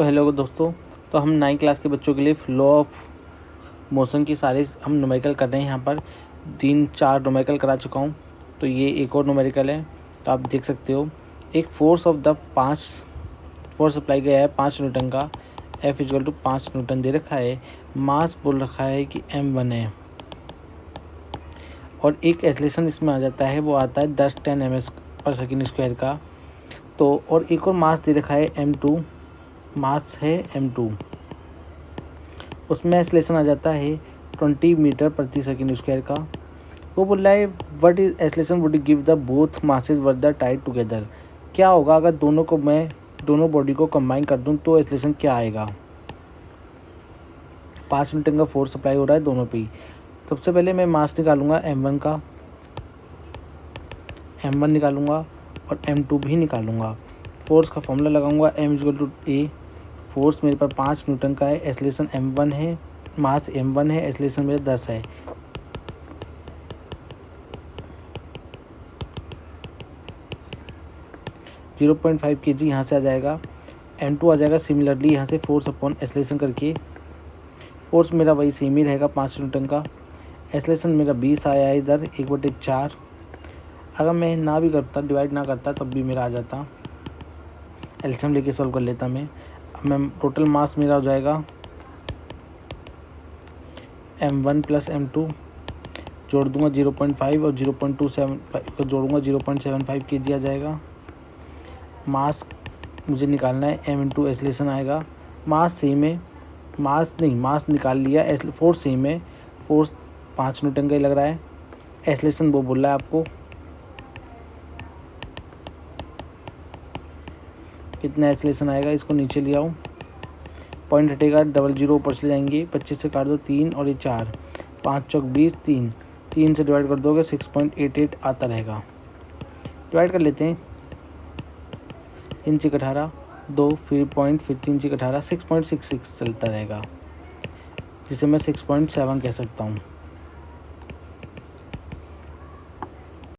तो हेलो दोस्तों। तो हम 9 क्लास के बच्चों के लिए फ्लो ऑफ मोशन की सारी हम न्यूमेरिकल कर रहे हैं। यहाँ पर 3-4 न्यूमेरिकल करा चुका हूँ। तो ये एक और न्यूमेरिकल है, तो आप देख सकते हो। एक फोर्स अप्लाई गया है 5 न्यूटन का। F = 5 न्यूटन दे रखा है। मास बोल रखा है कि m1 है, और एक एक्सेलरेशन इसमें आ जाता है, वो आता है 10-10 ms/s² का। तो और एक और मास दे रखा है m2, मास है m2, उसमें एक्सेलरेशन आ जाता है 20 मीटर/s² का। वो बोल रहा है what is acceleration would give the both masses were the Tide together. क्या होगा अगर दोनों बॉडी को कंबाइन कर दूं तो एक्सेलरेशन क्या आएगा। 5 न्यूटन का फोर्स अप्लाई हो रहा है दोनों पे। सबसे पहले मैं मास निकालूंगा m1 का, m1 निकालूंगा और m2 भी निकालूंगा। फोर्स का फॉर्मूला लगाऊंगा, m = a। फोर्स मेरे पास 5 न्यूटन का है, एक्सेलरेशन m1 है, मास m1 है, एक्सेलरेशन मेरा 10 है। .5 kg यहाँ से आ जाएगा। m2 आ जाएगा सिमिलरली यहाँ से फोर्स अपॉन एक्सेलरेशन करके। फोर्स मेरा वही सेम ही रहेगा 5 न्यूटन का। एक्सेलरेशन मेरा 20 आया है इधर 1/4। अगर मैं ना भी करता, डिवाइड ना करता, तब भी मेरा आ जाता। एलसीएम लेके सॉल्व कर लेता मैं। अब मैं टोटल मास मेरा हो जाएगा m1 + m2, जोड़ दूंगा 0.5 और 0.275 को जोड़ूंगा 0.75 kg आ जाएगा। मास मुझे निकालना है, m × एक्सेलरेशन आएगा। मास सेम है, मास निकाल लिया। फोर्स सेम है, फोर्स 5 न्यूटन का ही लग रहा है। एक्सेलरेशन वो बोल रहा है आपको कितना एक्सेलरेशन आएगा। इसको नीचे ले आऊँ, पॉइंट हटेगा, 00 ऊपर चले जाएंगे। 25 से काट दो 3 और ये 4, 5 चौक 20, 3 से डिवाइड कर दोगे 6.88 आता रहेगा। डिवाइड कर लेते हैं। 3 × 18 2, फिर पॉइंट, फिर 3 × 18 6.66 चलता रहेगा, जिसे मैं 6.7 कह सकता हूँ।